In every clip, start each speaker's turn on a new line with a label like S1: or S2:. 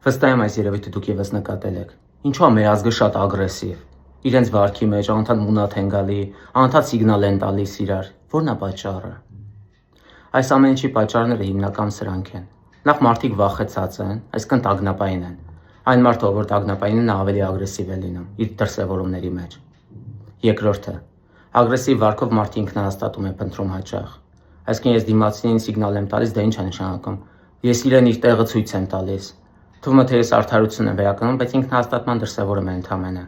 S1: Վստահ եմ այս երևույթը դուք ևս նկատել եք։ Ինչու է մեր ազգը շատ ագրեսիվ։ Իրենց վարքի մեջ անընդհատ մունաթ են գալի, անընդհատ սիգնալ են տալիս իրար։ Ո՞րն է պատճառը։ Այս ամեն ինչի պատճառները հիմնական սրանք են։ Նախ մարդիկ վախեցած են, այսինքն տագնապային են։ Այն մարդը, որ տագնապային է, նա ավելի ագրեսիվ է լինում իր դրսևորումների մեջ։ Երկրորդը, ագրեսիվ վարքով մարդը ինքնահաստատում է փնտրում հաճախ։ Այսինքն ես դիմացին սիգնալ եմ տալիս, դա ինչ է նշանակում։ Ես իրեն իր տեղը ցույց եմ տալիս։ Թվում է թե ես արդարություն եմ վերականգնում, բայց ինքնահաստատման դրսևորում է ընդամենը։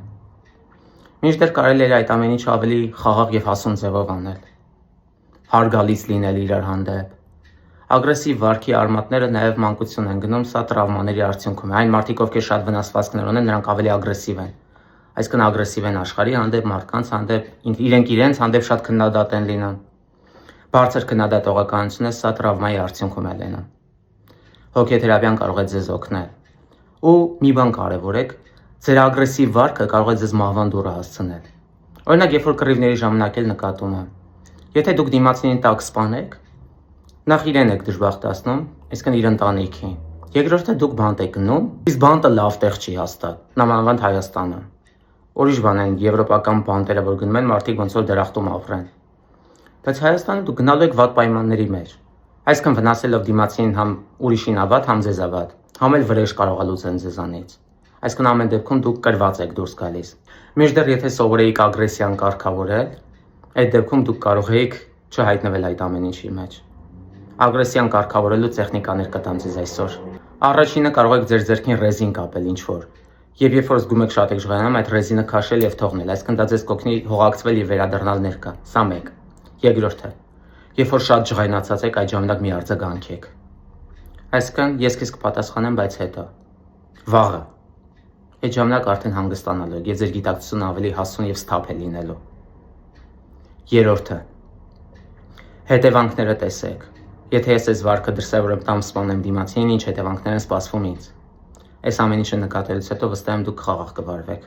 S1: Մինչդեռ կարելի է այդ ամեն ինչը ավելի խաղաղ եւ հասուն ձևով անել։ Հարգալից լինել իրար հանդեպ։ Ագրեսիվ վարքի արմատները նաև մանկություն են գնում, սա տրավմաների արդյունքում է։ Այն մարդիկ, ովքեր շատ վնասվածքներ ունեն, նրանք ավելի ագրեսիվ են։ Այսինքն ագրեսիվ են աշխարհի հանդեպ, մարդկանց հանդեպ, իրենք իրենց հանդեպ շատ քննադատ են լինում։ Բարձր քննադատողականությունը սա տրավմայի արդյունքում է լինում։ Հոգեթերապիան կարող է ձեզ օգնել։ Ու մի բան կարևորեք, ձեր ագրեսիվ վարքը կարող է ձեզ մահվան դուռը հասցնել։ Օրինակ, երբ որ կռիվների ժամանակ էլ նկատում եմ, եթե դուք դիմացինին տակ սպանեք, նախ իրեն եք դժբախտացնում, այսինքն իր ընտանիքին։ Երկրորդը դուք բանտ եք գնում, իսկ բանտը լավ տեղ չի հաստատ, նամանավանդ Հայաստանում։ Ուրիշ բան են եվրոպական բանտերը, որ գնում են մարդիկ ոնց որ դրախտում ապրեն։ Բայց Հայաստանում դուք գնալու եք վատ պայմանների մեջ։ Այսինքն վնասելով դիմացին համ ուրիշին ավատ, համ ձեզ ավատ, համ էլ վրեժ կարող է լուծեն ձեզանից։ Այսինքն ամեն դեպքում դուք կրված եք դուրս գալիս։ Մինչդեռ եթե սովորեիք ագրեսիան կարգավորել, այդ դեպքում դուք կարող եք չհայտնվել այդ ամեն ինչի մեջ։ Ագրեսիան կարգավորելու տեխնիկաներ կտամ ձեզ այսօր։ Առաջինը կարող եք ձեր ձեռքին ռեզին կապել ինչ-որ։ Եվ երբ որ զգում եք շատ եք ժղանում, այդ ռեզինը քաշել եւ թողնել, այսինքն դա ձեզ կօգնի հողակցվել եւ վերադառնալ ներկա։ Սա մեկ։ Երկրորդը, երբ որ շատ ջղայնացած եք, այդ ժամանակ մի արձագանքեք։ Այսինքն ես քեզ կպատասխանեմ, բայց հետո։ Վաղը։ Այդ ժամանակ արդեն հանգստանալու եք եւ ձեր գիտակցությունը ավելի հասուն եւ սթափ է լինելու։ Երրորդը, հետևանքները տեսեք։ Եթե ես այս վարքը դրսևորեմ կամ սպանեմ դիմացին, ինչ հետևանքներ են սպասվում ինձ։ Այս ամեն ինչը նկատելուց հետո վստահ եմ դուք խաղաղ կվարվեք։